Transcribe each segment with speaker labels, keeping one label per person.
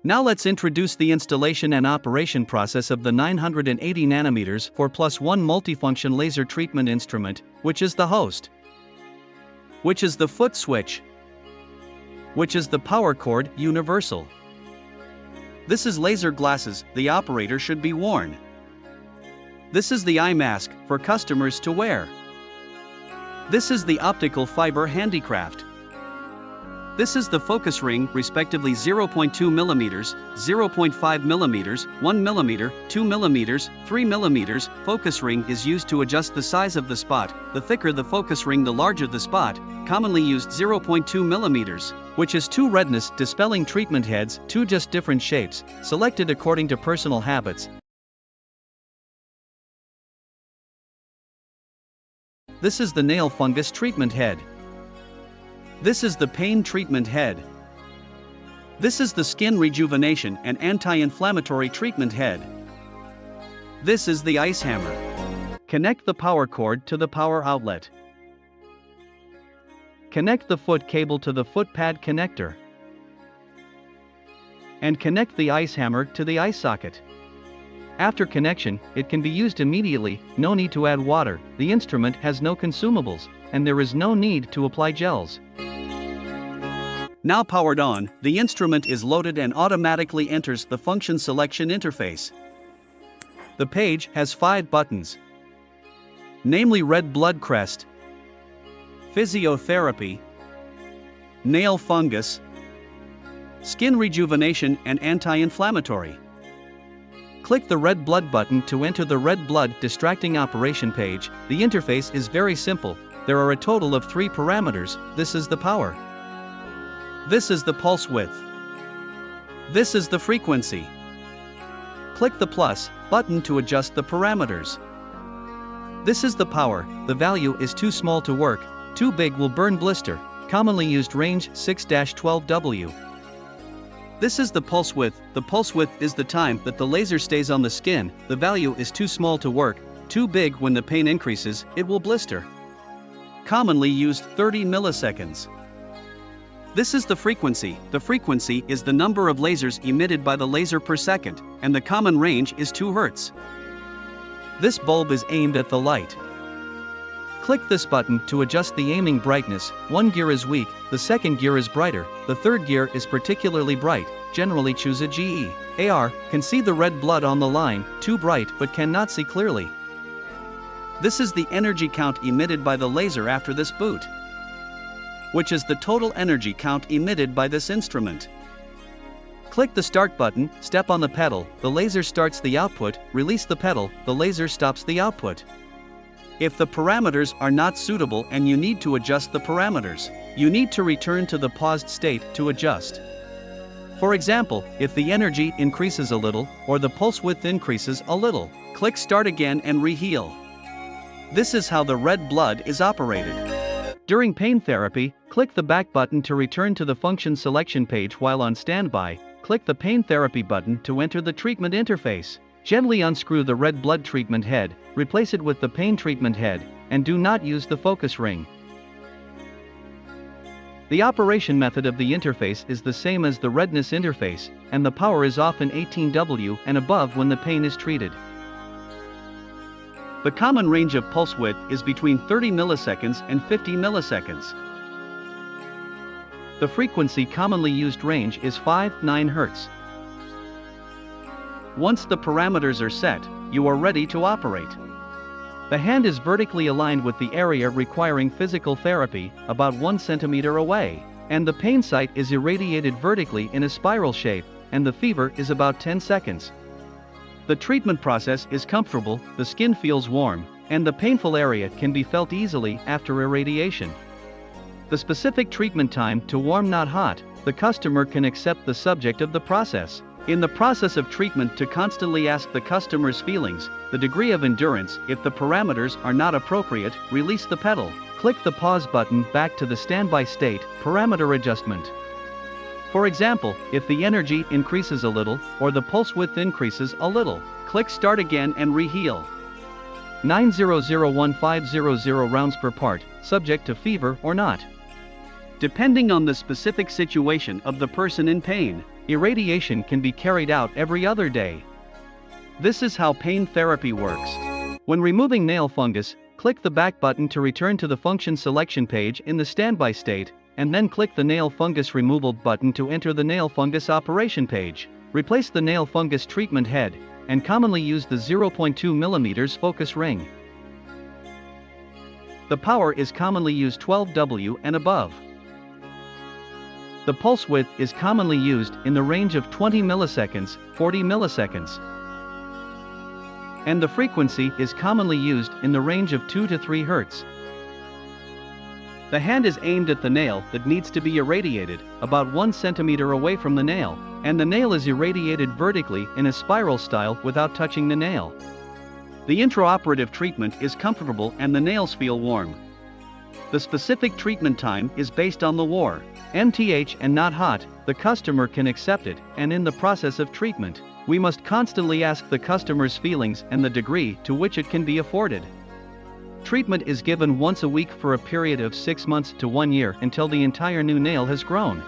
Speaker 1: Now let's introduce the installation and operation process of the 980 nanometers 4+1 multifunction laser treatment instrument, which is the host, which is the foot switch, which is the power cord universal. This is laser glasses the operator should be worn. This is the eye mask for customers to wear. This is the optical fiber handicraft. This is the focus ring, respectively 0.2 mm, 0.5 mm, 1 mm, 2 mm, 3 mm. Focus ring is used to adjust the size of the spot. The thicker the focus ring, the larger the spot. Commonly used 0.2 mm, which is 2 redness dispelling treatment heads, 2 just different shapes, selected according to personal habits. This is the nail fungus treatment head. This is the pain treatment head. This is the skin rejuvenation and anti-inflammatory treatment head. This is the ice hammer. Connect the power cord to the power outlet. Connect the foot cable to the foot pad connector. And connect the ice hammer to the eye socket. After connection, it can be used immediately, no need to add water, the instrument has no consumables, and there is no need to apply gels. Now powered on, the instrument is loaded and automatically enters the function selection interface. The page has 5 buttons, namely red blood crest, physiotherapy, nail fungus, skin rejuvenation and anti-inflammatory. Click the red blood button to enter the red blood distracting operation page. The interface is very simple. There are a total of 3 parameters. This is the power. This is the pulse width. This is the frequency. Click the plus button to adjust the parameters. This is the power. The value is too small to work, too big will burn blister. Commonly used range 6-12W. This is the pulse width. The pulse width is the time that the laser stays on the skin. The value is too small to work, too big when the pain increases, it will blister. Commonly used 30 milliseconds. This is the frequency. The frequency is the number of lasers emitted by the laser per second, and the common range is 2 Hz. This bulb is aimed at the light. Click this button to adjust the aiming brightness. One gear is weak, the second gear is brighter, the third gear is particularly bright. Generally choose a GE. AR can see the red blood on the line, too bright but cannot see clearly. This is the energy count emitted by the laser after this boot, which is the total energy count emitted by this instrument. Click the start button, step on the pedal, the laser starts the output, release the pedal, the laser stops the output. If the parameters are not suitable and you need to adjust the parameters, you need to return to the paused state to adjust. For example, if the energy increases a little, or the pulse width increases a little, click start again and reheal. This is how the red blood is operated. During pain therapy, click the back button to return to the function selection page. While on standby, click the pain therapy button to enter the treatment interface. Gently unscrew the red blood treatment head, replace it with the pain treatment head, and do not use the focus ring. The operation method of the interface is the same as the redness interface, and the power is often 18W and above when the pain is treated. The common range of pulse width is between 30 milliseconds and 50 milliseconds. The frequency commonly used range is 5-9 Hz. Once the parameters are set, you are ready to operate. The hand is vertically aligned with the area requiring physical therapy, about 1 centimeter away, and the pain site is irradiated vertically in a spiral shape, and the fever is about 10 seconds. The treatment process is comfortable, the skin feels warm, and the painful area can be felt easily after irradiation. The specific treatment time to warm not hot, the customer can accept the subject of the process. In the process of treatment, to constantly ask the customer's feelings, the degree of endurance. If the parameters are not appropriate, release the pedal. Click the pause button back to the standby state, parameter adjustment. For example, if the energy increases a little, or the pulse width increases a little, click start again and reheal. 9001500 rounds per part, subject to fever or not. Depending on the specific situation of the person in pain, irradiation can be carried out every other day. This is how pain therapy works. When removing nail fungus, click the back button to return to the function selection page in the standby state, and then click the nail fungus removal button to enter the nail fungus operation page. Replace the nail fungus treatment head, and commonly use the 0.2 mm focus ring. The power is commonly used 12W and above. The pulse width is commonly used in the range of 20 milliseconds, 40 milliseconds. And the frequency is commonly used in the range of 2 to 3 Hz. The hand is aimed at the nail that needs to be irradiated, about 1 centimeter away from the nail, and the nail is irradiated vertically in a spiral style without touching the nail. The intraoperative treatment is comfortable and the nails feel warm. The specific treatment time is based on the WAR, MTH and not hot. The customer can accept it, and in the process of treatment, we must constantly ask the customer's feelings and the degree to which it can be afforded. Treatment is given once a week for a period of 6 months to 1 year until the entire new nail has grown.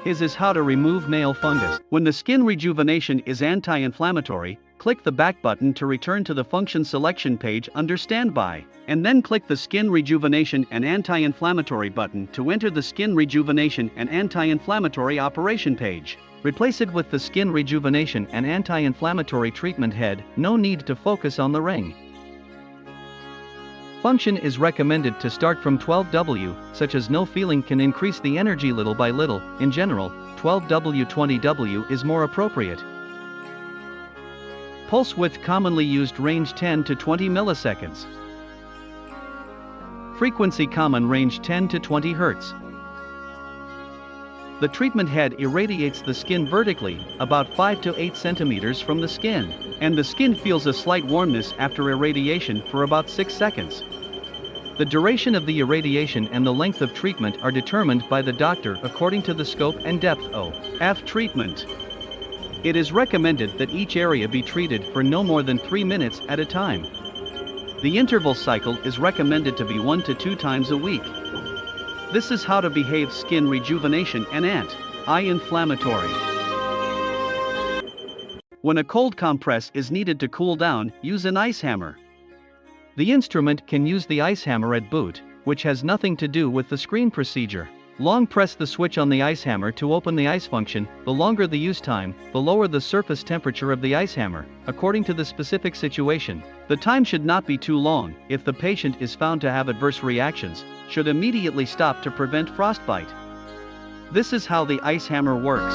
Speaker 1: His is how to remove nail fungus. When the skin rejuvenation is anti-inflammatory, click the back button to return to the function selection page under standby, and then click the skin rejuvenation and anti-inflammatory button to enter the skin rejuvenation and anti-inflammatory operation page. Replace it with the skin rejuvenation and anti-inflammatory treatment head. No need to focus on the ring. Function is recommended to start from 12W, such as no feeling can increase the energy little by little. In general, 12W 20W is more appropriate. Pulse width commonly used range 10 to 20 milliseconds. Frequency common range 10 to 20 Hz. The treatment head irradiates the skin vertically, about 5 to 8 centimeters from the skin, and the skin feels a slight warmness after irradiation for about 6 seconds. The duration of the irradiation and the length of treatment are determined by the doctor according to the scope and depth of treatment. It is recommended that each area be treated for no more than 3 minutes at a time. The interval cycle is recommended to be 1 to 2 times a week. This is how to behave skin rejuvenation and anti-inflammatory. When a cold compress is needed to cool down, use an ice hammer. The instrument can use the ice hammer at boot, which has nothing to do with the screen procedure. Long press the switch on the ice hammer to open the ice function. The longer the use time, the lower the surface temperature of the ice hammer, according to the specific situation. The time should not be too long. If the patient is found to have adverse reactions, should immediately stop to prevent frostbite. This is how the ice hammer works.